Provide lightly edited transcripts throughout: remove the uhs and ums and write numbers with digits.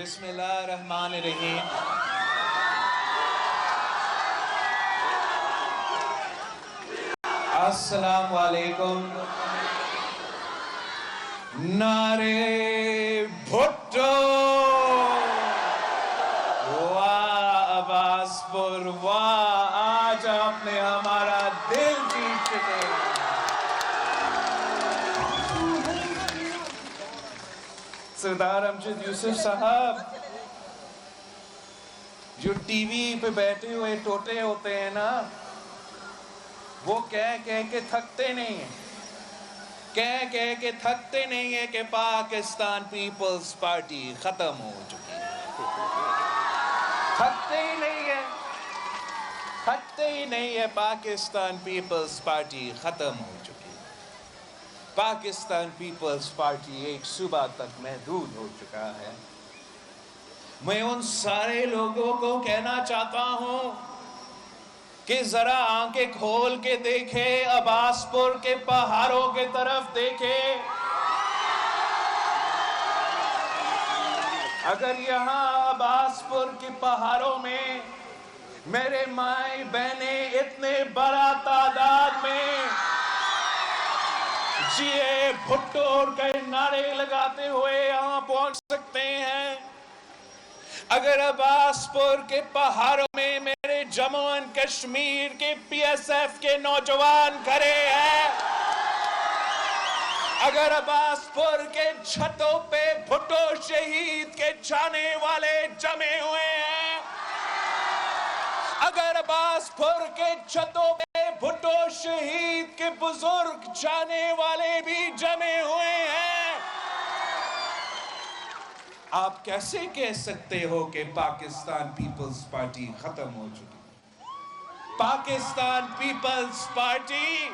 بسم اللہ الرحمن الرحیم. السلام علیکم. نعرے بھٹو، واہ عباس پور، واہ آج آپ نے ہمارا دل جیت چکے. سردار امجد یوسف صاحب جو ٹی وی پہ بیٹھے ہوئے ٹوٹے ہوتے ہیں نا، وہ کہہ کے تھکتے نہیں ہیں، کہہ کے تھکتے نہیں ہیں کہ پاکستان پیپلز پارٹی ختم ہو چکی ہے. تھکتے ہی نہیں ہے. پاکستان پیپلز پارٹی ختم ہو چکی ہے. پاکستان پیپلز پارٹی ایک صوبہ تک محدود ہو چکا ہے. میں ان سارے لوگوں کو کہنا چاہتا ہوں کہ ذرا آنکھیں کھول کے دیکھے، عباس پور کے پہاڑوں کے طرف دیکھے. اگر یہاں عباس پور کے پہاڑوں میں میرے مائیں بہنیں اتنے بڑا تعداد میں جیے بھٹو کے نعرے لگاتے ہوئے یہاں پہنچ سکتے ہیں، اگر عباس پور کے پہاڑوں میں میرے جموں اینڈ کشمیر کے پی ایس ایف کے نوجوان کھڑے ہیں، اگر عباس پور کے چھتوں پہ بھٹو شہید کے جانے والے جمے ہوئے ہیں، اگر عباس پور کے چھتوں پہ بھٹو شہید کے بزرگ جانے والے بھی جمے ہوئے ہیں، آپ کیسے کہہ سکتے ہو کہ پاکستان پیپلز پارٹی ختم ہو چکی؟ پاکستان پیپلز پارٹی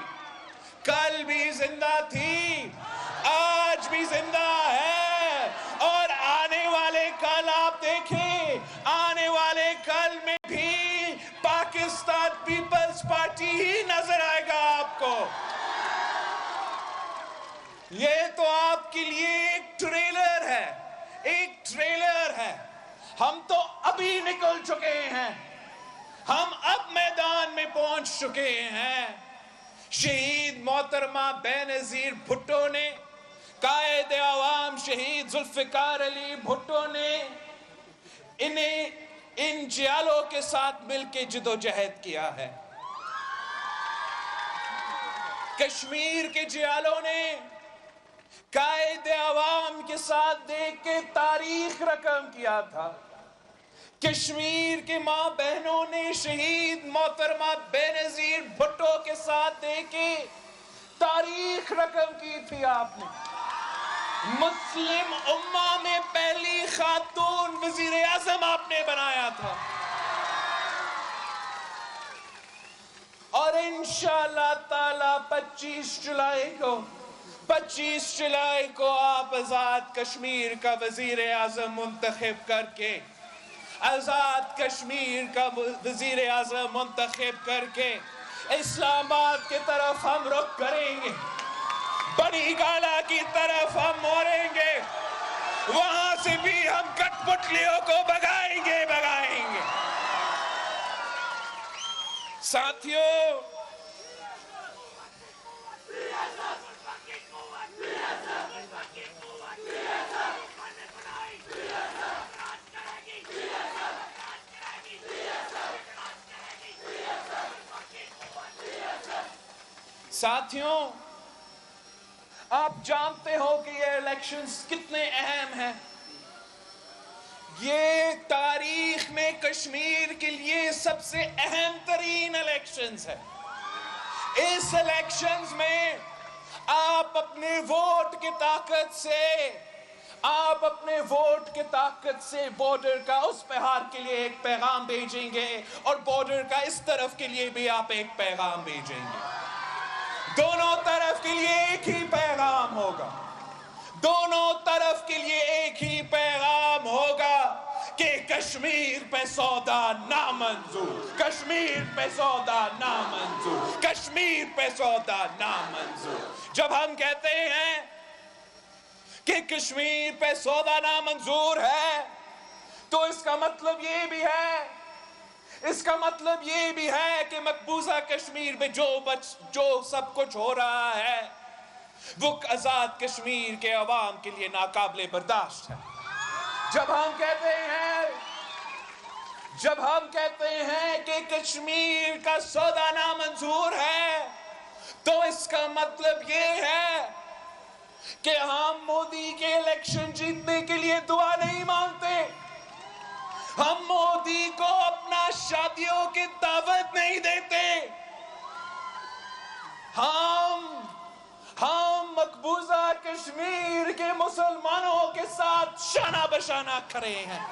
کل بھی زندہ تھی، آج بھی زندہ ہے، اور آنے والے کل آپ دیکھیں، آنے والے کل میں بھی پاکستان پیپلز پارٹی ہی نظر آئے گا آپ کو. یہ تو آپ کے لیے ایک ٹریلر ہے، ہم تو ابھی نکل چکے ہیں، ہم اب میدان میں پہنچ چکے ہیں. شہید محترمہ بے نظیر بھٹو نے، قائد عوام شہید ذوالفقار علی بھٹو نے ان جیالوں کے ساتھ مل کے جدوجہد کیا ہے. کشمیر کے جیالوں نے قائد عوام کے ساتھ دیکھ کے تاریخ رقم کیا تھا. کشمیر کے ماں بہنوں نے شہید محترمہ بے نظیر بھٹو کے ساتھ دیکھ کے تاریخ رقم کی تھی. آپ نے مسلم امہ میں پہلی خاتون وزیر اعظم آپ نے بنایا تھا، اور انشاءاللہ تعالی 25 جولائی کو آپ آزاد کشمیر کا وزیر اعظم منتخب کر کے، آزاد کشمیر کا وزیر اعظم منتخب کر کے اسلام آباد کی طرف ہم رخ کریں گے، بڑی گالہ کی طرف ہم موڑیں گے، وہاں سے بھی ہم کٹ پتلیوں کو بھگائیں گے. ساتھیوں، آپ جانتے ہو کہ یہ الیکشنز کتنے اہم ہیں. یہ تاریخ میں کشمیر کے لیے سب سے اہم ترین الیکشنز ہے. اس الیکشنز میں آپ اپنے ووٹ کی طاقت سے بارڈر کا اس پہاڑ کے لیے ایک پیغام بھیجیں گے، اور بارڈر کا اس طرف کے لیے بھی آپ ایک پیغام بھیجیں گے. دونوں طرف کے لیے ایک ہی پیغام ہوگا، دونوں طرف کے لیے ایک ہی پیغام ہوگا کہ کشمیر پہ سودا نامنظور، کشمیر پہ سودا نامنظور، کشمیر پہ سودا نامنظور. جب ہم کہتے ہیں کہ کشمیر پہ سودا نامنظور ہے تو اس کا مطلب یہ بھی ہے، اس کا مطلب یہ بھی ہے کہ مقبوضہ کشمیر میں جو سب کچھ ہو رہا ہے وہ آزاد کشمیر کے عوام کے لیے ناقابل برداشت ہے۔ جب ہم کہتے ہیں کہ کشمیر کا سودا نامنظور ہے، تو اس کا مطلب یہ ہے کہ ہم مودی کے الیکشن جیتنے کے لیے دعا نہیں مانگتے، ہم مودی کو اپنا شادیوں کی دعوت نہیں دیتے، ہم مقبوضہ کشمیر کے مسلمانوں کے ساتھ شانہ بشانہ کھڑے ہیں،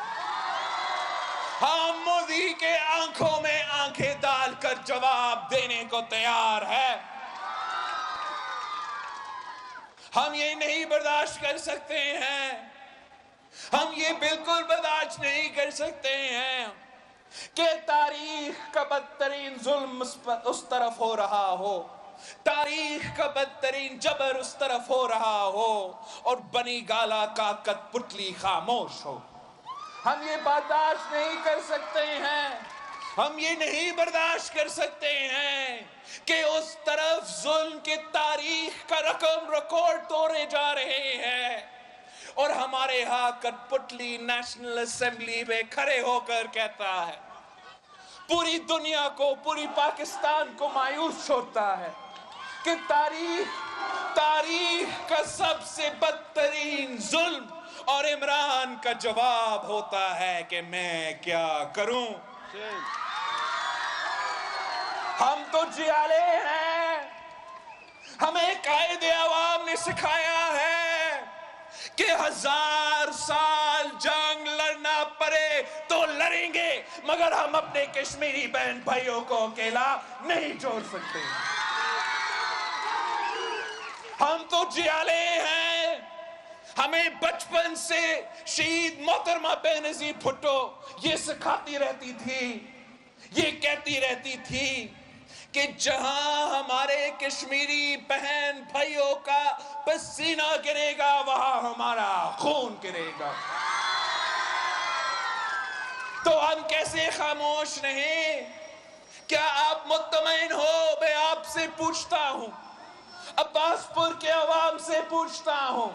ہم مودی کے آنکھوں میں آنکھیں ڈال کر جواب دینے کو تیار ہے۔ ہم یہ نہیں برداشت کر سکتے ہیں، ہم یہ بالکل برداشت نہیں کر سکتے ہیں کہ تاریخ کا بدترین ظلم اس طرف ہو رہا ہو، تاریخ کا بدترین جبر اس طرف ہو رہا ہو اور بنی گالا کا کٹ پتلی خاموش ہو۔ ہم یہ برداشت نہیں کر سکتے ہیں، ہم یہ نہیں برداشت کر سکتے ہیں کہ اس طرف ظلم کی تاریخ کا رقم ریکارڈ توڑے جا رہے ہیں اور ہمارے ہاں کٹ پتلی نیشنل اسمبلی میں کھڑے ہو کر کہتا ہے، پوری دنیا کو، پوری پاکستان کو مایوس چھوڑتا ہے کہ تاریخ کا سب سے بدترین ظلم اور عمران کا جواب ہوتا ہے کہ میں کیا کروں۔ ہم تو جیالے ہیں، ہمیں قائد عوام نے سکھایا ہے کہ 1000 سال جنگ لڑنا پڑے تو لڑیں گے، مگر ہم اپنے کشمیری بہن بھائیوں کو اکیلا نہیں چھوڑ سکتے۔ ہم تو جیالے ہیں، ہمیں بچپن سے شہید محترمہ بے نظیر بھٹو یہ سکھاتی رہتی تھی، یہ کہتی رہتی تھی کہ جہاں ہمارے کشمیری بہن بھائیوں کا پسینہ گرے گا وہاں ہمارا خون گرے گا۔ تو ہم کیسے خاموش رہیں؟ کیا آپ مطمئن ہو؟ میں آپ سے پوچھتا ہوں، عباس پور کے عوام سے پوچھتا ہوں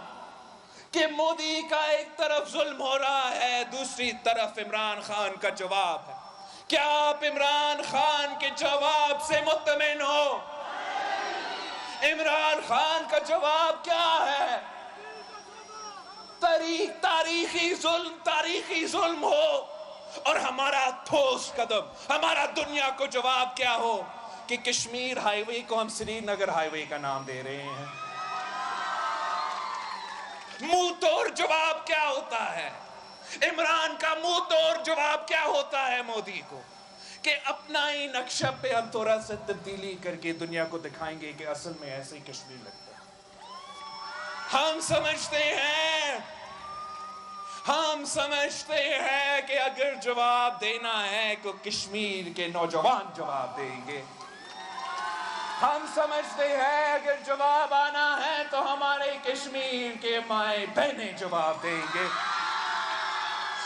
کہ مودی کا ایک طرف ظلم ہو رہا ہے، دوسری طرف عمران خان کا جواب ہے، کیا آپ عمران خان کے جواب سے مطمئن ہو؟ عمران خان کا جواب کیا ہے؟ تاریخی ظلم ہو اور ہمارا ٹھوس قدم، ہمارا دنیا کو جواب کیا ہو کہ کشمیر ہائی وے کو ہم سری نگر ہائی وے کا نام دے رہے ہیں۔ منہ توڑ جواب کیا ہوتا ہے؟ عمران کا منہ توڑ جواب کیا ہوتا ہے مودی کو کہ اپنا ہی نقشہ پہ ہم تھوڑا سا تبدیلی کر کے دنیا کو دکھائیں گے کہ اصل میں ایسے ہی کشمیر لگتا ہے۔ ہم سمجھتے ہیں کہ اگر جواب دینا ہے تو کشمیر کے نوجوان جواب دیں گے، ہم سمجھتے ہیں اگر جواب آنا ہے تو ہمارے کشمیر کے مائیں بہنیں جواب دیں گے،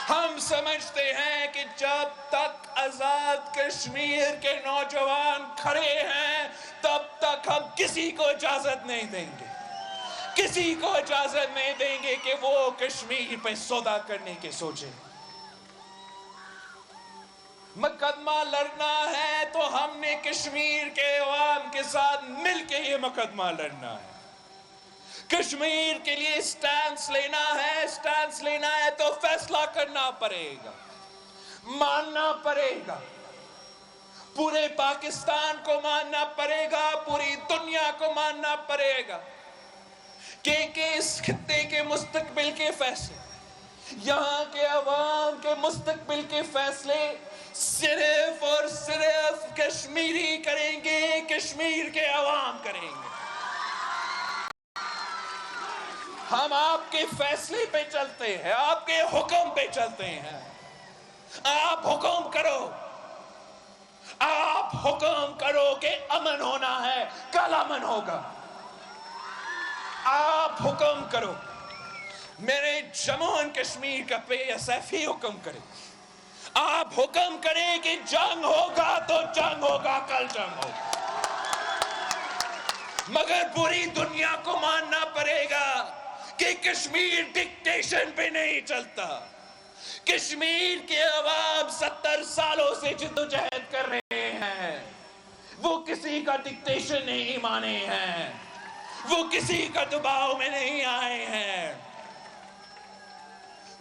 ہم سمجھتے ہیں کہ جب تک آزاد کشمیر کے نوجوان کھڑے ہیں تب تک ہم کسی کو اجازت نہیں دیں گے، کسی کو اجازت نہیں دیں گے کہ وہ کشمیر پہ سودا کرنے کے سوچیں۔ مقدمہ لڑنا ہے تو ہم نے کشمیر کے عوام کے ساتھ مل کے یہ مقدمہ لڑنا ہے، کشمیر کے لیے سٹانس لینا ہے تو فیصلہ کرنا پڑے گا، ماننا پڑے گا، پورے پاکستان کو ماننا پڑے گا، پوری دنیا کو ماننا پڑے گا کہ اس خطے کے مستقبل کے فیصلے، یہاں کے عوام کے مستقبل کے فیصلے صرف اور صرف کشمیری کریں گے، کشمیر کے عوام کریں گے۔ ہم آپ کے فیصلے پہ چلتے ہیں، آپ کے حکم پہ چلتے ہیں، آپ حکم کرو کہ امن ہونا ہے، کل امن ہوگا۔ آپ حکم کرو میرے جموں اینڈ کشمیر کا PSF ہی حکم کرے. آپ حکم کریں کہ جنگ ہوگا تو جنگ ہوگا, کل جنگ ہوگا, مگر پوری دنیا کو ماننا پڑے گا کہ کشمیر ڈکٹیشن پہ نہیں چلتا. کشمیر کے عوام 70 سالوں سے جدوجہد کر رہے ہیں, وہ کسی کا ڈکٹیشن نہیں مانے ہیں, وہ کسی کا دباؤ میں نہیں آئے ہیں.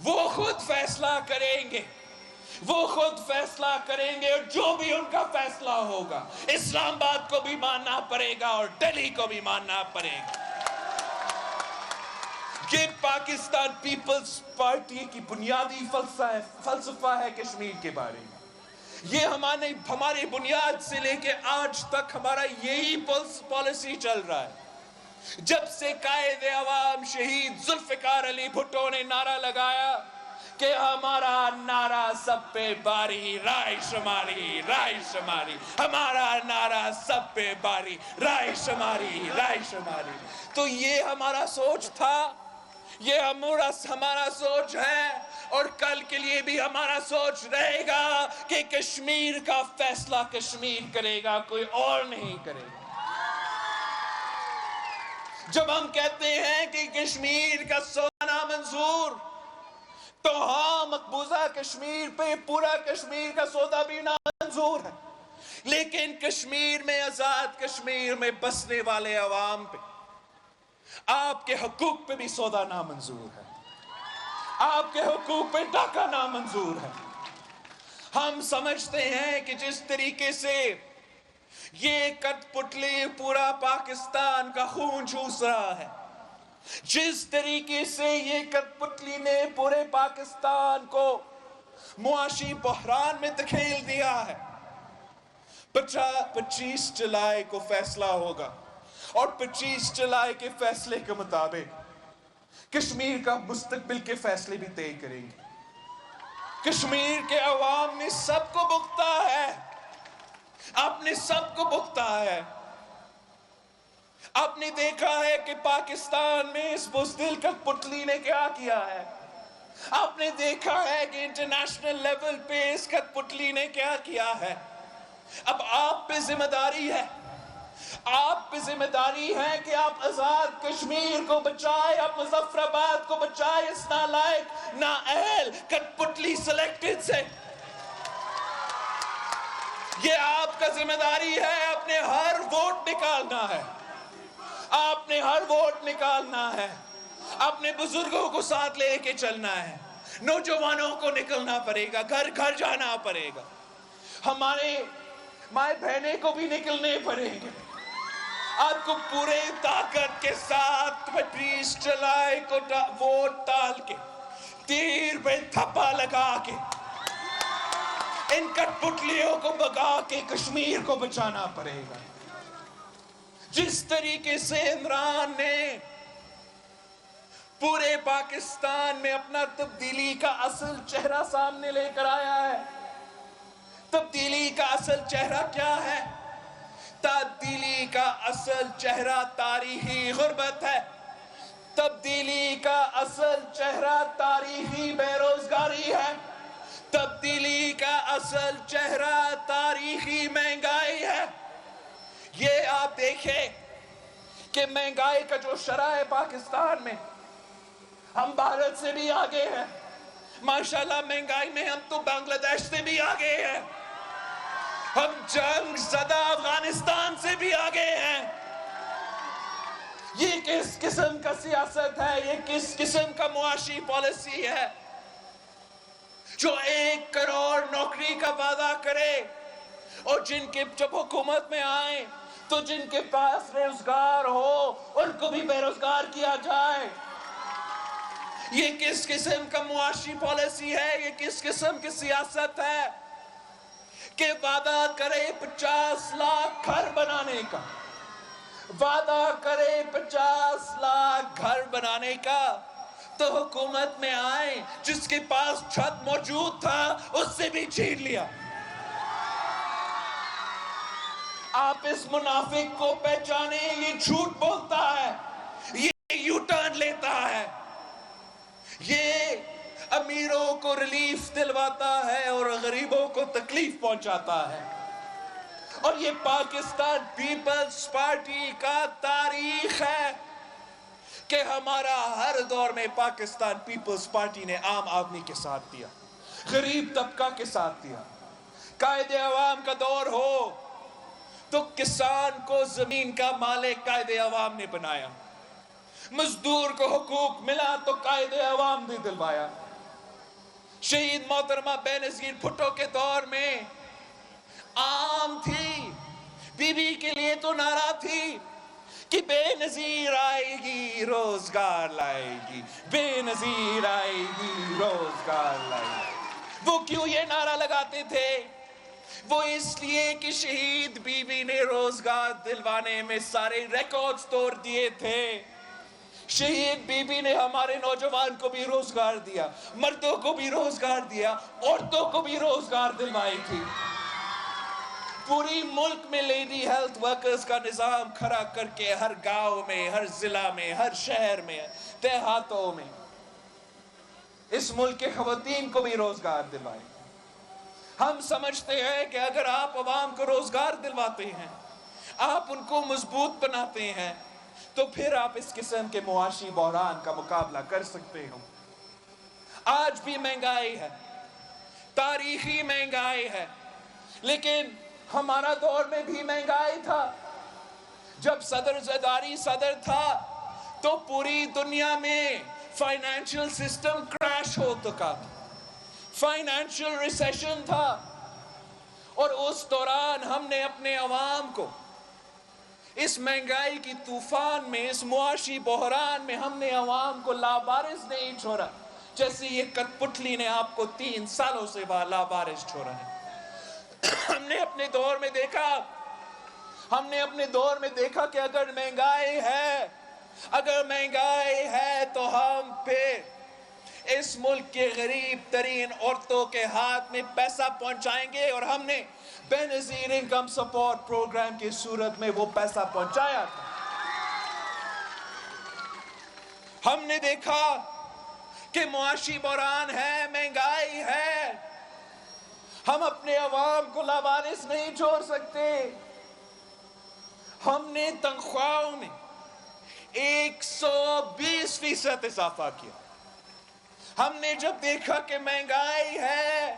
وہ خود فیصلہ کریں گے, وہ خود فیصلہ کریں گے, اور جو بھی ان کا فیصلہ ہوگا اسلام آباد کو بھی ماننا پڑے گا اور دہلی کو بھی ماننا پڑے گا. یہ پاکستان پیپلز پارٹی کی بنیادی فلسفہ ہے کشمیر کے بارے میں. یہ ہماری بنیاد سے لے کے آج تک ہمارا یہی پالیسی چل رہا ہے. جب سے قائد عوام شہید ذوالفقار علی بھٹو نے نعرہ لگایا کہ ہمارا نعرہ سب پہ باری رائے شماری, رائے شماری, ہمارا نعرہ سب پہ باری رائے شماری, رائے شماری, تو یہ ہمارا سوچ تھا, یہ ہمارا سوچ ہے, اور کل کے لیے بھی ہمارا سوچ رہے گا کہ کشمیر کا فیصلہ کشمیر کرے گا, کوئی اور نہیں کرے گا. جب ہم کہتے ہیں کہ کشمیر کا سودا نامنظور, تو ہاں مقبوضہ کشمیر پہ پورا کشمیر کا سودا بھی نامنظور ہے, لیکن کشمیر میں, آزاد کشمیر میں بسنے والے عوام پہ, آپ کے حقوق پہ بھی سودا نامنظور ہے, آپ کے حقوق پہ ڈاکہ نامنظور ہے. ہم سمجھتے ہیں کہ جس طریقے سے یہ کٹ پتلی پورا پاکستان کا خون چوس رہا ہے, جس طریقے سے یہ کٹ پتلی نے پورے پاکستان کو معاشی بحران میں دھکیل دیا ہے, 25 جولائی کو فیصلہ ہوگا, اور 25 جولائی کے فیصلے کے مطابق کشمیر کا مستقبل کے فیصلے بھی طے کریں گے. کشمیر کے عوام نے سب کو بھگتا ہے, آپ نے سب کو بھگتا ہے. آپ نے دیکھا ہے کہ پاکستان میں اس بزدل کٹ پتلی نے کیا کیا ہے, آپ نے دیکھا ہے کہ انٹرنیشنل لیول پہ اس کٹ پتلی نے کیا کیا ہے. اب آپ پہ ذمہ داری ہے, آپ پہ ذمہ داری ہے کہ آپ آزاد کشمیر کو بچائے, آپ مظفر آباد کو بچائے اس نالائق نااہل کٹ پتلی سلیکٹڈ سے. یہ آپ کا ذمہ داری ہے, آپ نے ہر ووٹ نکالنا ہے, آپ نے ہر ووٹ نکالنا ہے, اپنے بزرگوں کو ساتھ لے کے چلنا ہے, نوجوانوں کو نکلنا پڑے گا, گھر گھر جانا پڑے گا, ہمارے مائیں بہنیں کو بھی نکلنے پڑیں گے. آپ کو پورے طاقت کے ساتھ 25 جولائی کو ووٹ ڈال کے, تیر پہ تھپا لگا کے, ان کٹ پتلیوں کو بگا کے کشمیر کو بچانا پڑے گا. جس طریقے سے عمران نے پورے پاکستان میں اپنا تبدیلی کا اصل چہرہ سامنے لے کر آیا ہے. تبدیلی کا اصل چہرہ کیا ہے؟ تبدیلی کا اصل چہرہ تاریخی غربت ہے. تبدیلی کا اصل چہرہ تاریخی بے روزگاری ہے. تبدیلی کا اصل چہرہ تاریخی مہنگائی ہے. یہ آپ دیکھیں کہ مہنگائی کا جو شرح ہے پاکستان میں, ہم بھارت سے بھی آگے ہیں ماشاءاللہ. مہنگائی میں ہم تو بنگلہ دیش سے بھی آگے ہیں, ہم جنگ زدہ افغانستان سے بھی آگے ہیں. یہ کس قسم کا سیاست ہے, یہ کس قسم کا معاشی پالیسی ہے جو 1 کروڑ نوکری کا وعدہ کرے, اور جن کے جب حکومت میں آئیں تو جن کے پاس روزگار ہو ان کو بھی بے روزگار کیا جائے. یہ کس قسم کا معاشی پالیسی ہے, یہ کس قسم کی سیاست ہے کہ وعدہ کرے 50 لاکھ گھر بنانے کا, وعدہ کرے 50 لاکھ گھر بنانے کا, تو حکومت میں آئے جس کے پاس چھت موجود تھا اس سے بھی چھین لیا. آپ اس منافق کو پہچانے, یہ جھوٹ بولتا ہے, یہ یو ٹرن لیتا ہے. یہ امیروں کو ریلیف دلواتا ہے اور غریبوں کو تکلیف پہنچاتا ہے. اور یہ پاکستان پیپلز پارٹی کا تاریخ ہے کہ ہمارا ہر دور میں پاکستان پیپلز پارٹی نے عام آدمی کے ساتھ دیا, غریب طبقہ کے ساتھ دیا. قائد عوام کا دور ہو تو کسان کو زمین کا مالک قائد عوام نے بنایا, مزدور کو حقوق ملا تو قائد عوام نے دلوایا. شہید محترمہ بے نظیر بھٹو کے دور میں عام تھی, بی بی کے لیے تو نعرہ تھی کہ بے نظیر آئے گی روزگار لائے گی, بے نظیر آئے گی روزگار لائے گی. وہ کیوں یہ نعرہ لگاتے تھے؟ وہ اس لیے کہ شہید بی بی نے روزگار دلوانے میں سارے ریکارڈز توڑ دیے تھے. شہید بی بی نے ہمارے نوجوان کو بھی روزگار دیا, مردوں کو بھی روزگار دیا, عورتوں کو بھی روزگار دلوائی تھی. پوری ملک میں لیڈی ہیلتھ ورکرز کا نظام کھڑا کر کے ہر گاؤں میں, ہر ضلع میں, ہر شہر میں, دیہاتوں میں اس ملک کے خواتین کو بھی روزگار دلوائے. ہم سمجھتے ہیں کہ اگر آپ عوام کو روزگار دلواتے ہیں, آپ ان کو مضبوط بناتے ہیں, تو پھر آپ اس قسم کے معاشی بحران کا مقابلہ کر سکتے ہو. آج بھی مہنگائی ہے, تاریخی مہنگائی ہے, لیکن ہمارا دور میں بھی مہنگائی تھا. جب صدر زرداری صدر تھا تو پوری دنیا میں فائنینشل سسٹم کریش ہو چکا تھا, فائنینشل ریسیشن تھا, اور اس دوران ہم نے اپنے عوام کو اس مہنگائی کی طوفان میں, اس معاشی بحران میں ہم نے عوام کو لابارز نہیں چھوڑا, جیسے یہ کٹ پتلی نے آپ کو 3 سالوں سے لابارز چھوڑا ہے. ہم نے اپنے دور میں دیکھا کہ اگر مہنگائی ہے تو ہم پھر اس ملک کے غریب ترین عورتوں کے ہاتھ میں پیسہ پہنچائیں گے, اور ہم نے بے نظیر انکم سپورٹ پروگرام کی صورت میں وہ پیسہ پہنچایا تھا. ہم نے دیکھا کہ معاشی بحران ہے, مہنگائی ہے, ہم اپنے عوام کو لاوارث نہیں چھوڑ سکتے. ہم نے تنخواہوں میں 120% اضافہ کیا. ہم نے جب دیکھا کہ مہنگائی ہے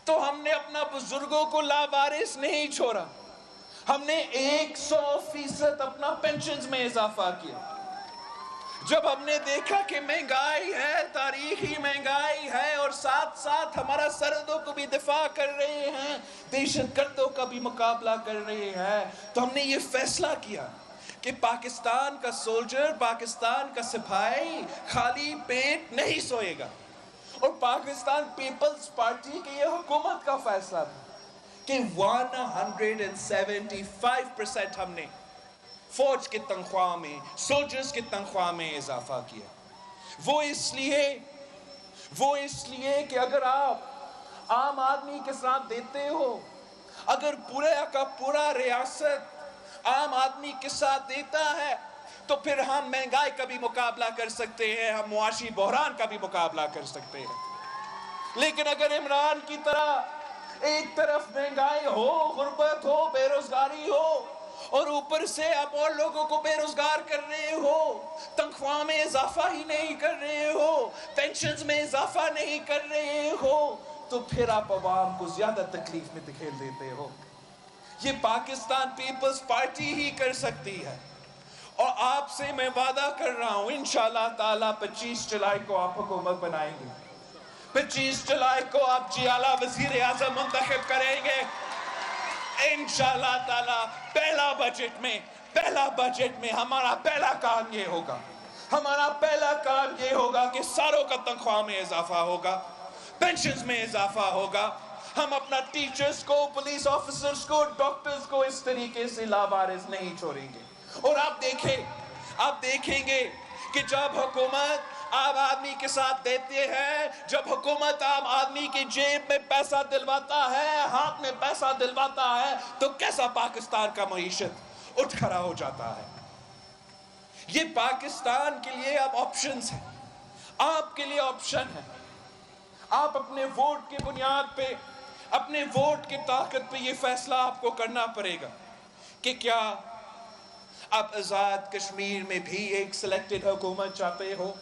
تو ہم نے اپنا بزرگوں کو لاوارث نہیں چھوڑا, ہم نے 100% اپنا پینشنز میں اضافہ کیا. جب ہم نے دیکھا کہ مہنگائی ہے, تاریخی مہنگائی ہے, اور ساتھ ساتھ ہمارا سرحدوں کو بھی دفاع کر رہے ہیں, دہشت گردوں کا بھی مقابلہ کر رہے ہیں, تو ہم نے یہ فیصلہ کیا کہ پاکستان کا سولجر, پاکستان کا سپاہی خالی پیٹ نہیں سوئے گا. اور پاکستان پیپلز پارٹی کی یہ حکومت کا فیصلہ تھا کہ 175% ہم نے فوج کی تنخواہ میں, سولجرز کی تنخواہ میں اضافہ کیا. وہ اس لیے کہ اگر آپ عام آدمی کے ساتھ دیتے ہو, اگر پورے کا پورا ریاست عام آدمی کے ساتھ دیتا ہے, تو پھر ہم مہنگائی کا بھی مقابلہ کر سکتے ہیں, ہم معاشی بحران کا بھی مقابلہ کر سکتے ہیں. لیکن اگر عمران کی طرح ایک طرف مہنگائی ہو, غربت ہو, بے روزگاری ہو, اور اوپر سے آپ اور لوگوں کو بے روزگار کر رہے ہو, تنخواہ میں اضافہ ہی نہیں کر رہے ہو, پینشنز میں اضافہ نہیں کر رہے ہو, تو پھر آپ عوام کو زیادہ تکلیف میں دھکیل دیتے ہو. یہ پاکستان پیپلز پارٹی ہی کر سکتی ہے. اور آپ سے میں وعدہ کر رہا ہوں, انشاءاللہ تعالیٰ 25 جولائی کو آپ حکومت بنائیں گے, 25 جولائی کو آپ جیالہ وزیر اعظم منتخب کریں گے. انشاءاللہ تعالیٰ پہلا بجٹ میں ہمارا پہلا کام یہ ہوگا کہ ساروں کا تنخواہ میں اضافہ ہوگا, پینشنز میں اضافہ ہوگا. ہم اپنا ٹیچرز کو, پولیس آفیسرز کو, ڈاکٹرز کو اس طریقے سے لاوارث نہیں چھوڑیں گے. اور آپ دیکھیں گے کہ جب حکومت عام آدمی کے ساتھ دیتے ہیں, جب حکومت عام آدمی کی جیب میں پیسہ دلواتا ہے, ہاتھ میں پیسہ دلواتا ہے, تو کیسا پاکستان کا معیشت اٹھ کھڑا ہو جاتا ہے. یہ پاکستان کے لیے اب آپشنز ہیں. آپ کے لیے آپشن ہے. آپ اپنے ووٹ کے بنیاد پہ، اپنے ووٹ کی طاقت پہ یہ فیصلہ آپ کو کرنا پڑے گا کہ کیا آپ آزاد کشمیر میں بھی ایک سلیکٹڈ حکومت چاہتے ہو؟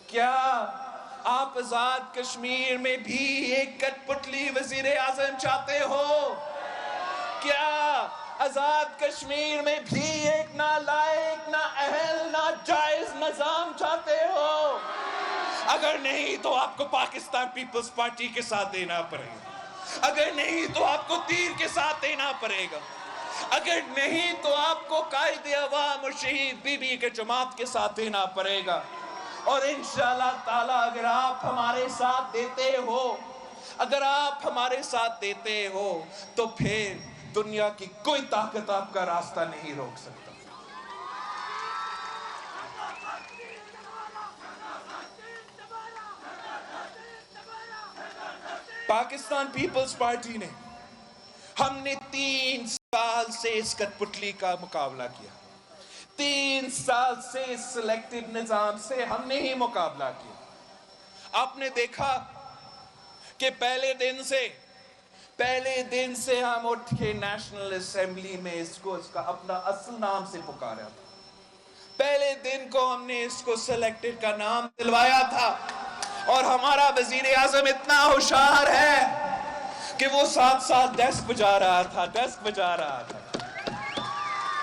کیا آپ آزاد کشمیر میں بھی ایک کٹ پتلی وزیر اعظم چاہتے ہو؟ کیا آزاد کشمیر میں بھی ایک نالائق، نااہل، ناجائز نظام چاہتے ہو؟ اگر نہیں تو آپ کو پاکستان پیپلز پارٹی کے ساتھ دینا پڑے گا. اگر نہیں تو آپ کو تیر کے ساتھ دینا پڑے گا. اگر نہیں تو آپ کو قائد عوام اور شہید بی بی کے جماعت کے ساتھ دینا پڑے گا. اور انشاءاللہ تعالی اگر آپ ہمارے ساتھ دیتے ہو، اگر آپ ہمارے ساتھ دیتے ہو تو پھر دنیا کی کوئی طاقت آپ کا راستہ نہیں روک سکتا. پاکستان پیپلز پارٹی نے، ہم نے 3 سال سے اس کٹ پتلی کا مقابلہ کیا. 3 سال سے اس سلیکٹڈ نظام سے ہم نے ہی مقابلہ کیا. آپ نے دیکھا کہ پہلے دن سے ہم اٹھ کے نیشنل اسمبلی میں اس کا اپنا اصل نام سے پکارا تھا. پہلے دن کو ہم نے اس کو سلیکٹڈ کا نام دلوایا تھا. اور ہمارا وزیر اعظم اتنا ہوشیار ہے کہ وہ ساتھ ڈیسک بجا رہا تھا.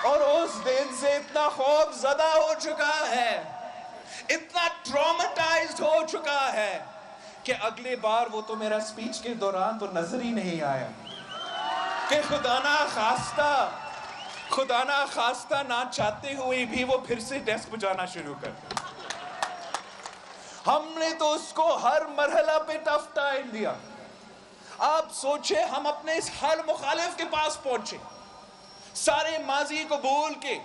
اور اس دن سے اتنا خوف زدہ ہو چکا ہے، اتنا ٹرامیٹائزڈ ہو چکا ہے کہ اگلے بار وہ تو میرا سپیچ کے دوران تو نظر ہی نہیں آیا کہ خدا نہ خواستہ نہ چاہتے ہوئے بھی وہ پھر سے ڈیسک بجانا شروع کر دیا. ہم نے تو اس کو ہر مرحلہ پہ ٹف ٹائم دیا. آپ سوچیں، ہم اپنے اس ہر مخالف کے پاس پہنچے سارے ماضی کو بھول کے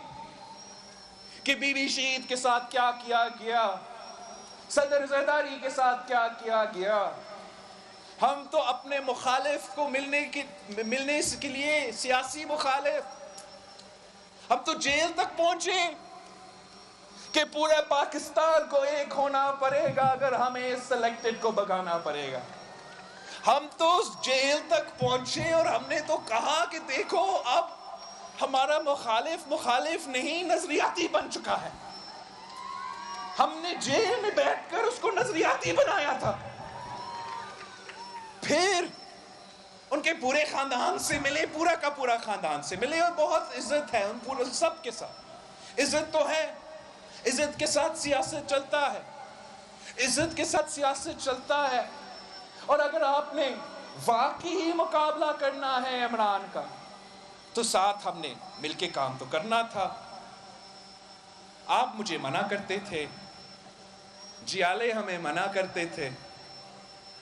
کہ بی بی شہید کے ساتھ کیا کیا گیا، صدر زرداری کے ساتھ کیا کیا گیا. ہم تو اپنے مخالف کو ملنے کے لیے، سیاسی مخالف، ہم تو جیل تک پہنچے کہ پورے پاکستان کو ایک ہونا پڑے گا اگر ہمیں اس سلیکٹڈ کو بگانا پڑے گا. ہم تو جیل تک پہنچے اور ہم نے تو کہا کہ دیکھو اب ہمارا مخالف نہیں، نظریاتی بن چکا ہے. ہم نے جیل میں بیٹھ کر اس کو نظریاتی بنایا تھا. پھر ان کے پورے خاندان سے ملے، پورا کا پورا خاندان سے ملے، اور بہت عزت ہے ان پورے سب کے ساتھ. عزت تو ہے، عزت کے ساتھ سیاست چلتا ہے. اور اگر آپ نے واقعی مقابلہ کرنا ہے عمران کا تو ساتھ ہم نے مل کے کام تو کرنا تھا. آپ مجھے منع کرتے تھے، جیالے ہمیں منع کرتے تھے،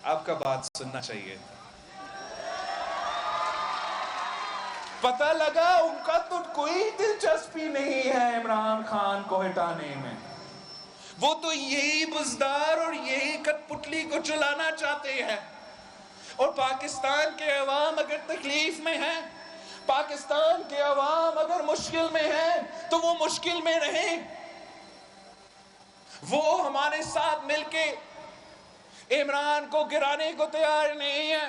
آپ کا بات سننا چاہیے تھا. پتہ لگا ان کا تو کوئی دلچسپی نہیں ہے عمران خان کو ہٹانے میں. وہ تو یہی بزدار اور یہی کٹ پتلی کو چلانا چاہتے ہیں. اور پاکستان کے عوام اگر تکلیف میں ہیں، پاکستان کے عوام اگر مشکل میں ہیں تو وہ مشکل میں رہیں. وہ ہمارے ساتھ مل کے عمران کو گرانے کو تیار نہیں ہے.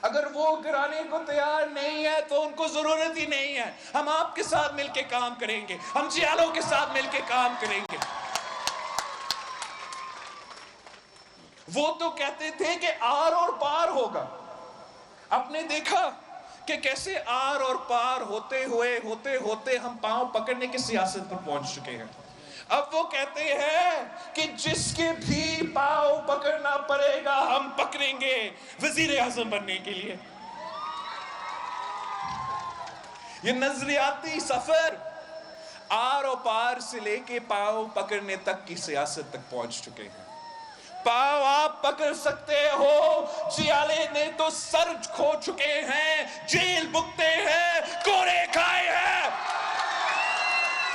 اگر وہ گرانے کو تیار نہیں ہے تو ان کو ضرورت ہی نہیں ہے. ہم آپ کے ساتھ مل کے کام کریں گے، ہم جیالوں کے ساتھ مل کے کام کریں گے. وہ تو کہتے تھے کہ آر اور پار ہوگا. آپ نے دیکھا کہ کیسے آر اور پار ہوتے ہوتے ہم پاؤں پکڑنے کی سیاست پر پہنچ چکے ہیں. اب وہ کہتے ہیں کہ جس کے بھی پاؤں پکڑنا پڑے گا ہم پکڑیں گے وزیر اعظم بننے کے لیے. یہ نظریاتی سفر آر و پار سے لے کے پاؤں پکڑنے تک کی سیاست تک پہنچ چکے ہیں. پاؤں آپ پکڑ سکتے ہو، جیالے نے تو سر کھو چکے ہیں، جیل بکتے ہیں، کوڑے کھائے ہیں.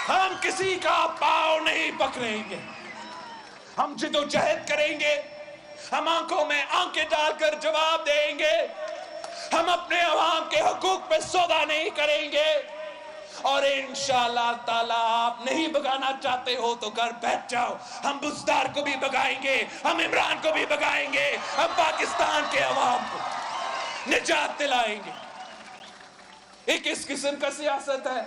ہم کسی کا پاؤں نہیں پکڑیں گے. ہم جدوجہد کریں گے، ہم آنکھوں میں آنکھیں ڈال کر جواب دیں گے. ہم اپنے عوام کے حقوق پہ سودا نہیں کریں گے. اور انشاءاللہ تعالی آپ نہیں بگانا چاہتے ہو تو گھر بیٹھ جاؤ. ہم بزدار کو بھی بگائیں گے, ہم عمران کو بھی بگائیں گے, ہم پاکستان کے عوام کو نجات دلائیں گے. یہ کس قسم کا سیاست ہے؟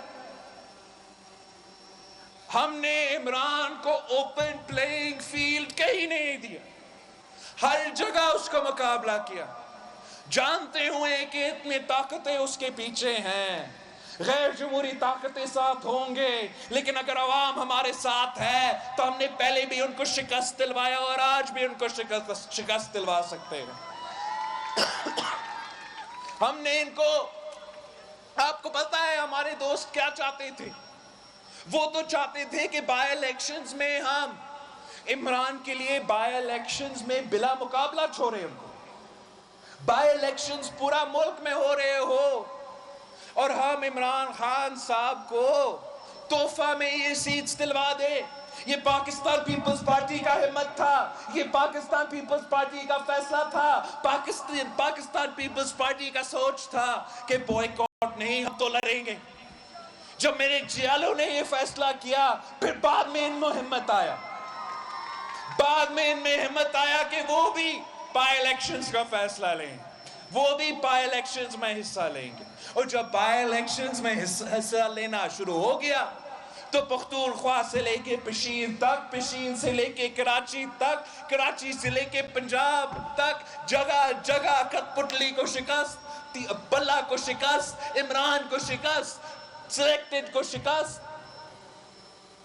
ہم نے عمران کو اوپن پلینگ فیلڈ کہیں نہیں دیا, ہر جگہ اس کا مقابلہ کیا, جانتے ہوئے کہ اتنی طاقتیں اس کے پیچھے ہیں, غیر جمہوری طاقتیں ساتھ ہوں گے, لیکن اگر عوام ہمارے ساتھ ہے تو ہم نے پہلے بھی ان کو شکست دلوایا اور آج بھی ان کو شکست دلوا سکتے ہیں. ہم نے ان کو, آپ کو پتا ہے ہمارے دوست کیا چاہتے تھے؟ وہ تو چاہتے تھے کہ بائی الیکشنز میں ہم عمران کے لیے بائی الیکشنز میں بلا مقابلہ چھوڑے ان کو. بائی الیکشنز پورا ملک میں ہو رہے ہو اور ہم عمران خان صاحب کو تحفہ میں یہ سیٹس دلوا دے. یہ پاکستان پیپلز پارٹی کا ہمت تھا, یہ پاکستان پیپلز پارٹی کا فیصلہ تھا, پاکستان پیپلز پارٹی کا سوچ تھا کہ بوائیکاٹ نہیں, ہم تو لڑیں گے. جب میرے جیالوں نے یہ فیصلہ کیا, پھر بعد میں ان میں ہمت آیا کہ وہ بھی بائی الیکشنز کا فیصلہ لیں, وہ بھی بائی الیکشنز میں حصہ لیں گے. اور جب بائی الیکشنز میں حصہ لینا شروع ہو گیا تو پختونخوا سے لے کے پشین تک, پشین سے لے کے کراچی تک, کراچی سے لے کے پنجاب تک, جگہ جگہ کٹ پٹلی کو شکست, بلہ کو شکست, عمران کو شکست, سلیکٹڈ کو شکست.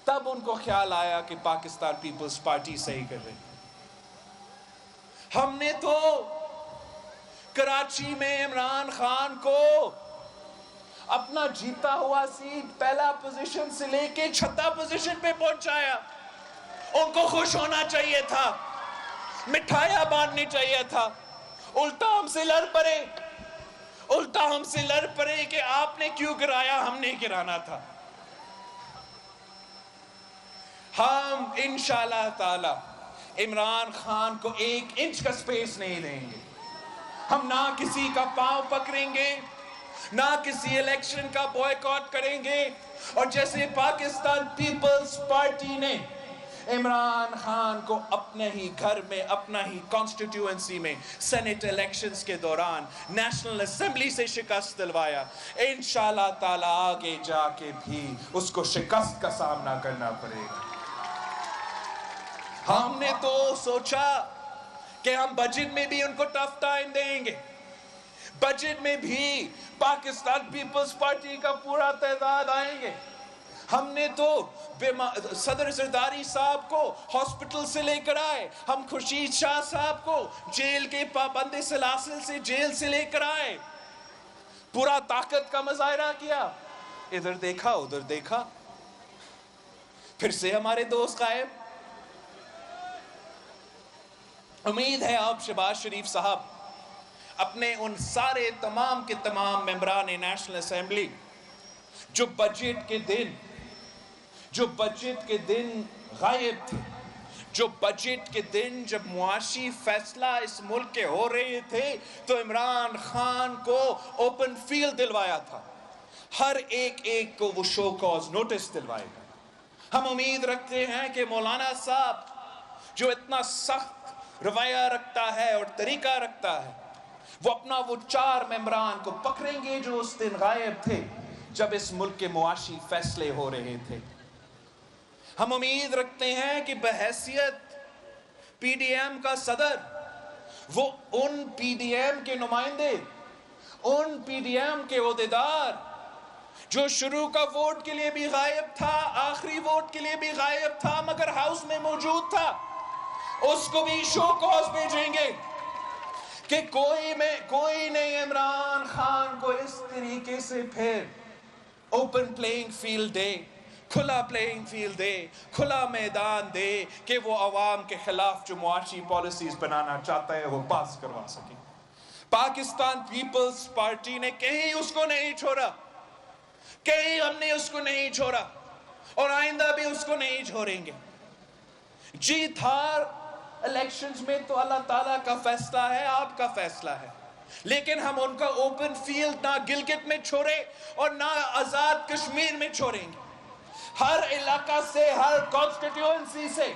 تب ان کو خیال آیا کہ پاکستان پیپلز پارٹی صحیح کر رہی. ہم نے تو کراچی میں عمران خان کو اپنا جیتا ہوا سیٹ پہلا پوزیشن سے لے کے 6 پوزیشن پہ پہنچایا. ان کو خوش ہونا چاہیے تھا, مٹھائیاں بانٹنی چاہیے تھا. الٹا ہم سے لڑ پڑے کہ آپ نے کیوں گرایا, ہم نے گرانا تھا. ہم انشاءاللہ تعالی عمران خان کو 1 انچ کا سپیس نہیں دیں گے. ہم نہ کسی کا پاؤں پکڑیں گے, نہ کسی الیکشن کا بوائیکاٹ کریں گے. اور جیسے پاکستان پیپلز پارٹی نے عمران خان کو اپنے ہی گھر میں, اپنا ہی کانسٹیٹیوئنسی میں سینٹ الیکشنز کے دوران نیشنل اسمبلی سے شکست دلوایا, انشاءاللہ تعالی آگے جا کے بھی اس کو شکست کا سامنا کرنا پڑے گا. ہم نے تو سوچا کہ ہم بجٹ میں بھی ان کو ٹف ٹائم دیں گے, بجٹ میں بھی پاکستان پیپلز پارٹی کا پورا تعداد آئیں گے. ہم نے تو صدر زرداری صاحب کو ہاسپٹل سے لے کر آئے, ہم خورشید شاہ صاحب کو جیل کے پابند سلاسل سے جیل سے لے کر آئے, پورا طاقت کا مظاہرہ کیا. ادھر دیکھا ادھر دیکھا, پھر سے ہمارے دوست غائب. امید ہے آپ شہباز شریف صاحب اپنے ان سارے تمام کے تمام ممبران نیشنل اسمبلی جو بجٹ کے دن غائب تھے, جو بجٹ کے دن جب معاشی فیصلہ اس ملک کے ہو رہے تھے تو عمران خان کو اوپن فیلڈ دلوایا تھا, ہر ایک کو وہ شو کاز نوٹس دلوائے گا. ہم امید رکھتے ہیں کہ مولانا صاحب جو اتنا سخت رویہ رکھتا ہے اور طریقہ رکھتا ہے, وہ اپنا وہ 4 ممبران کو پکڑیں گے جو اس دن غائب تھے جب اس ملک کے معاشی فیصلے ہو رہے تھے. ہم امید رکھتے ہیں کہ بحیثیت پی ڈی ایم کا صدر, وہ ان پی ڈی ایم کے نمائندے, ان پی ڈی ایم کے عہدیدار جو شروع کا ووٹ کے لیے بھی غائب تھا, آخری ووٹ کے لیے بھی غائب تھا مگر ہاؤس میں موجود تھا, اس کو بھی شو کاز بھیجیں گے کہ کوئی نہیں عمران خان کو اس طریقے سے پھر اوپن پلینگ فیلڈ دے, کھلا پلینگ فیلڈ دے, کھلا میدان دے کہ وہ عوام کے خلاف جو معاشی پالیسیز بنانا چاہتا ہے وہ پاس کروا سکے. پاکستان پیپلز پارٹی نے کہیں اس کو نہیں چھوڑا, کہیں ہم نے اس کو نہیں چھوڑا اور آئندہ بھی اس کو نہیں چھوڑیں گے. جیت ہار الیکشنز میں تو اللہ تعالیٰ کا فیصلہ ہے, آپ کا فیصلہ ہے. لیکن ہم ان کا اوپن فیلڈ نہ گلگت میں چھوڑے اور نہ آزاد کشمیر میں چھوڑیں گے. ہر علاقہ سے، ہر کانسٹیٹیوئنسی سے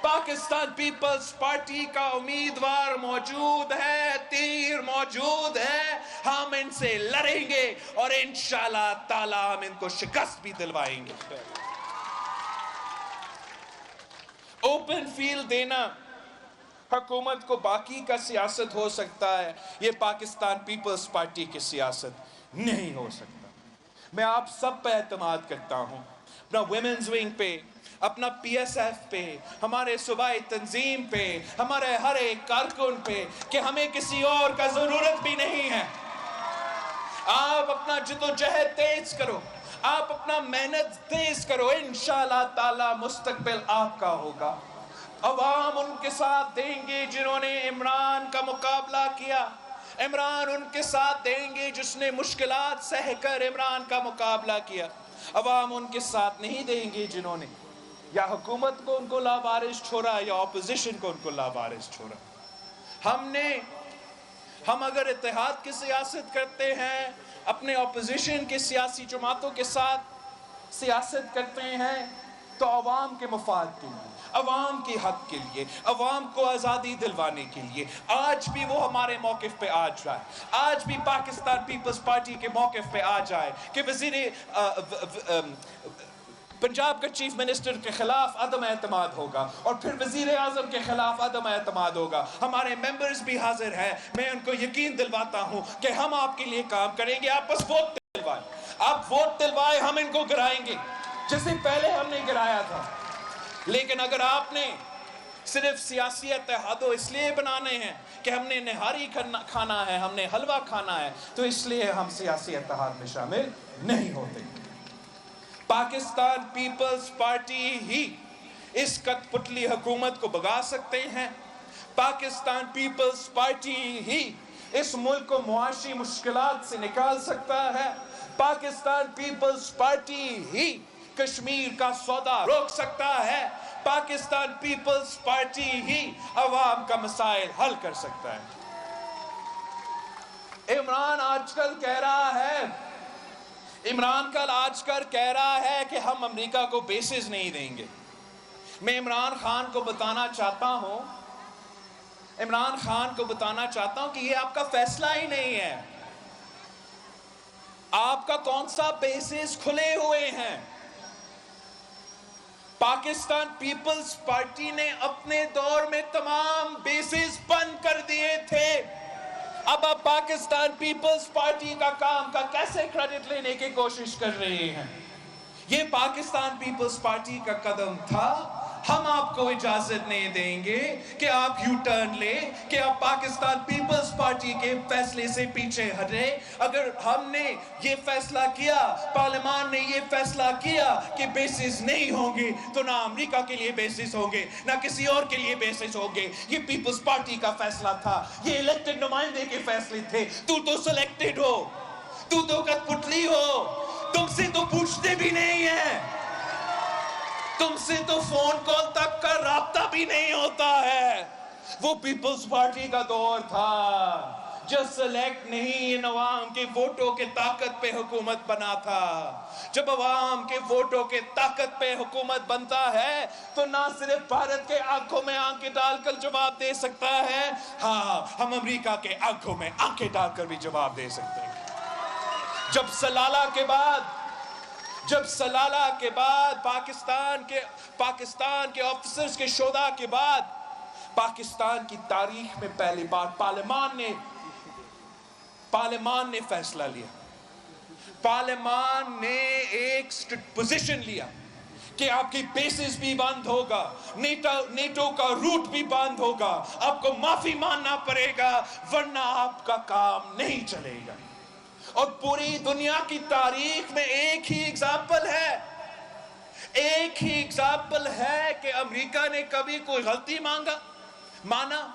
پاکستان پیپلز پارٹی کا امیدوار موجود ہے، تیر موجود ہے. ہم ان سے لڑیں گے اور انشاءاللہ تعالی ہم ان کو شکست بھی دلوائیں گے. اوپن فیلڈ دینا حکومت کو باقی کا سیاست ہو سکتا ہے، یہ پاکستان پیپلز پارٹی کی سیاست نہیں ہو سکتا. میں آپ سب پہ اعتماد کرتا ہوں، اپنا ویمنز ونگ پہ، اپنا پی ایس ایف پہ، ہمارے صوبائی تنظیم پہ، ہمارے ہر ایک کارکن پہ، کہ ہمیں کسی اور کا ضرورت بھی نہیں ہے. آپ اپنا جدوجہد تیز کرو، آپ اپنا محنت تیز کرو، انشاءاللہ تعالی مستقبل آپ کا ہوگا. عوام ان کے ساتھ دیں گے جنہوں نے عمران کا مقابلہ کیا، عمران ان کے ساتھ دیں گے جس نے مشکلات سہ کر عمران کا مقابلہ کیا. عوام ان کے ساتھ نہیں دیں گے جنہوں نے یا حکومت کو ان کو لاوارث چھوڑا یا اپوزیشن کو ان کو لاوارث چھوڑا. ہم اگر اتحاد کی سیاست کرتے ہیں، اپنے اپوزیشن کے سیاسی جماعتوں کے ساتھ سیاست کرتے ہیں، تو عوام کے مفاد کے لیے، عوام کے حق کے لیے، عوام کو آزادی دلوانے کے لیے آج بھی وہ ہمارے موقف پہ آ جائے. آج بھی پاکستان پیپلز پارٹی کے موقف پہ آ جائے کہ پنجاب کا چیف منسٹر کے خلاف عدم اعتماد ہوگا اور پھر وزیر اعظم کے خلاف عدم اعتماد ہوگا. ہمارے ممبرز بھی حاضر ہیں، میں ان کو یقین دلواتا ہوں کہ ہم آپ کے لیے کام کریں گے. آپ بس ووٹ دلوائیں، آپ ووٹ دلوائیں، ہم ان کو گرائیں گے جیسے پہلے ہم نے گرایا تھا. لیکن اگر آپ نے صرف سیاسی اتحاد اس لیے بنانے ہیں کہ ہم نے نہاری کھانا ہے، ہم نے حلوہ کھانا ہے، تو اس لیے ہم سیاسی اتحاد میں شامل نہیں ہوتے. پاکستان پیپلز پارٹی ہی اس کٹ پتلی حکومت کو بھگا سکتے ہیں. پاکستان پیپلز پارٹی ہی اس ملک کو معاشی مشکلات سے نکال سکتا ہے. پاکستان پیپلز پارٹی ہی کشمیر کا سودا روک سکتا ہے. پاکستان پیپلز پارٹی ہی عوام کا مسائل حل کر سکتا ہے. عمران آج کل کہہ رہا ہے کہ ہم امریکہ کو بیسز نہیں دیں گے. میں عمران خان کو بتانا چاہتا ہوں کہ یہ آپ کا فیصلہ ہی نہیں ہے. آپ کا کون سا بیسز کھلے ہوئے ہیں؟ پاکستان پیپلز پارٹی نے اپنے دور میں تمام بیسز بند کر دیے تھے. اب آپ پاکستان پیپلز پارٹی کا کام کا کیسے کریڈٹ لینے کی کوشش کر رہے ہیں؟ یہ پاکستان پیپلز پارٹی کا قدم تھا. ہم آپ کو اجازت نہیں دیں گے کہ آپ یو ٹرن لیں، کہ آپ پاکستان پیپلز پارٹی کے فیصلے سے پیچھے ہٹیں. اگر ہم نے یہ فیصلہ کیا، پارلیمان نے یہ فیصلہ کیا کہ بیسز نہیں ہوں گے، تو نہ امریکہ کے لیے بیسز ہوں گے، نہ کسی اور کے لیے بیسز ہوں گے. یہ پیپلز پارٹی کا فیصلہ تھا، یہ الیکٹڈ نمائندے کے فیصلے تھے. تو سلیکٹڈ ہو، تو کٹ پتلی ہو، تم سے تو پوچھتے بھی نہیں ہیں، تم سے تو فون کال تک کا رابطہ بھی نہیں ہوتا ہے. وہ پیپلز پارٹی کا دور تھا جو سلیکٹ نہیں، ان عوام کے ووٹوں کے طاقت پہ حکومت بنا تھا. جب عوام کے ووٹوں کے طاقت پہ حکومت بنتا ہے تو نہ صرف بھارت کے آنکھوں میں آنکھیں ڈال کر جواب دے سکتا ہے، ہاں ہم امریکہ کے آنکھوں میں آنکھیں ڈال کر بھی جواب دے سکتے ہیں. جب سلالہ کے بعد پاکستان کے آفیسرز کے شہداء کے بعد پاکستان کی تاریخ میں پہلی بار پارلیمان نے فیصلہ لیا. پارلیمان نے ایک پوزیشن لیا کہ آپ کی بیسز بھی بند ہوگا، نیٹو کا روٹ بھی بند ہوگا، آپ کو معافی ماننا پڑے گا ورنہ آپ کا کام نہیں چلے گا. اور پوری دنیا کی تاریخ میں ایک ہی ایگزامپل ہے کہ امریکہ نے کبھی کوئی غلطی مانا.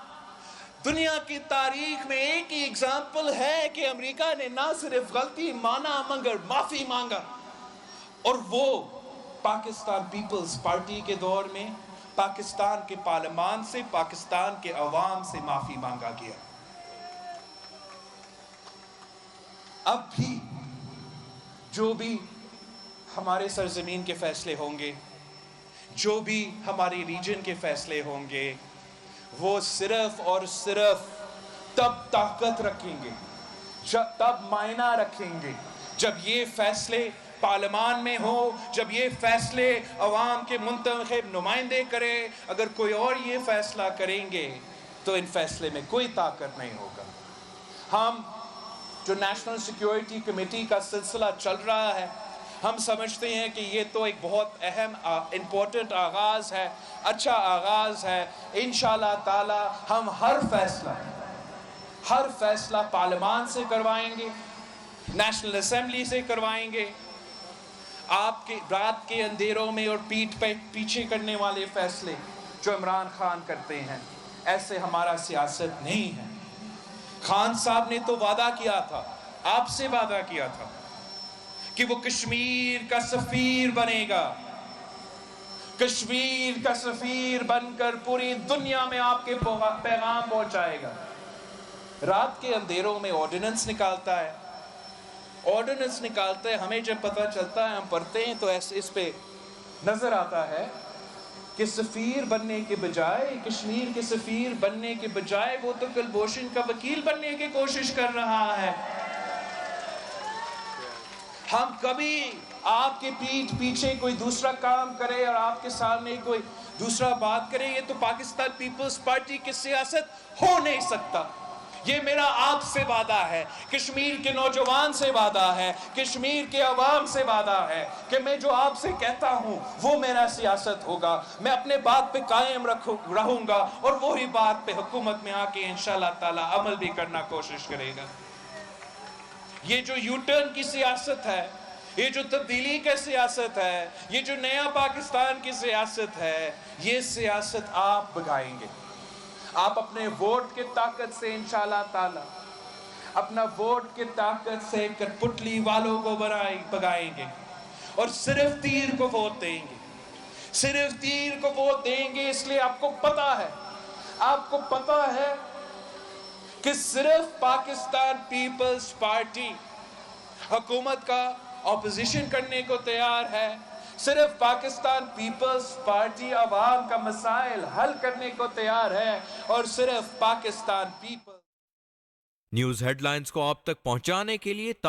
دنیا کی تاریخ میں ایک ہی ایگزامپل ہے کہ امریکہ نے نہ صرف غلطی مانا مگر معافی مانگا. اور وہ پاکستان پیپلز پارٹی کے دور میں پاکستان کے پارلیمان سے، پاکستان کے عوام سے معافی مانگا گیا. اب بھی جو بھی ہمارے سرزمین کے فیصلے ہوں گے، جو بھی ہماری ریجن کے فیصلے ہوں گے، وہ صرف اور صرف تب طاقت رکھیں گے، تب معنی رکھیں گے جب یہ فیصلے پارلیمان میں ہو، جب یہ فیصلے عوام کے منتخب نمائندے کرے۔ اگر کوئی اور یہ فیصلہ کریں گے تو ان فیصلے میں کوئی طاقت نہیں ہوگا۔ ہم جو نیشنل سیکیورٹی کمیٹی کا سلسلہ چل رہا ہے، ہم سمجھتے ہیں کہ یہ تو ایک بہت اہم امپورٹنٹ آغاز ہے، اچھا آغاز ہے۔ انشاءاللہ تعالی ہم ہر فیصلہ پارلیمان سے کروائیں گے، نیشنل اسمبلی سے کروائیں گے۔ آپ کے رات کے اندھیروں میں اور پیٹھ پہ پیچھے کرنے والے فیصلے جو عمران خان کرتے ہیں، ایسے ہمارا سیاست نہیں ہے۔ خان صاحب نے تو وعدہ کیا تھا، آپ سے وعدہ کیا تھا کہ وہ کشمیر کا سفیر بنے گا، کشمیر کا سفیر بن کر پوری دنیا میں آپ کے پیغام پہنچائے گا۔ رات کے اندھیروں میں آرڈیننس نکالتا ہے، ہمیں جب پتہ چلتا ہے، ہم پڑھتے ہیں تو اس پہ نظر آتا ہے کہ سفیر بننے کے بجائے، کشمیر کے سفیر بننے کے بجائے وہ تو کلبھوشن کا وکیل بننے کی کوشش کر رہا ہے۔ ہم کبھی آپ کے پیٹھ پیچھے کوئی دوسرا کام کرے اور آپ کے سامنے کوئی دوسرا بات کرے، یہ تو پاکستان پیپلز پارٹی کی سیاست ہو نہیں سکتا۔ یہ میرا آپ سے وعدہ ہے، کشمیر کے نوجوان سے وعدہ ہے، کشمیر کے عوام سے وعدہ ہے کہ میں جو آپ سے کہتا ہوں وہ میرا سیاست ہوگا۔ میں اپنے بات پہ قائم رہوں گا اور وہی بات پہ حکومت میں آ کے انشاءاللہ تعالی عمل بھی کرنا کوشش کرے گا۔ یہ جو یو ٹرن کی سیاست ہے، یہ جو تبدیلی کا سیاست ہے، یہ جو نیا پاکستان کی سیاست ہے، یہ سیاست آپ بگائیں گے۔ آپ اپنے ووٹ کی طاقت سے انشاءاللہ تعالی، اپنا ووٹ کی طاقت سے کٹپٹلی والوں کو بگائیں گے اور صرف تیر کو ووٹ دیں گے، صرف تیر کو ووٹ دیں گے۔ اس لیے آپ کو پتا ہے کہ صرف پاکستان پیپلز پارٹی حکومت کا اپوزیشن کرنے کو تیار ہے، صرف پاکستان پیپلز پارٹی عوام کا مسائل حل کرنے کو تیار ہے، اور صرف Pakistan peoples. News headlines کو آپ تک پہنچانے کے لیے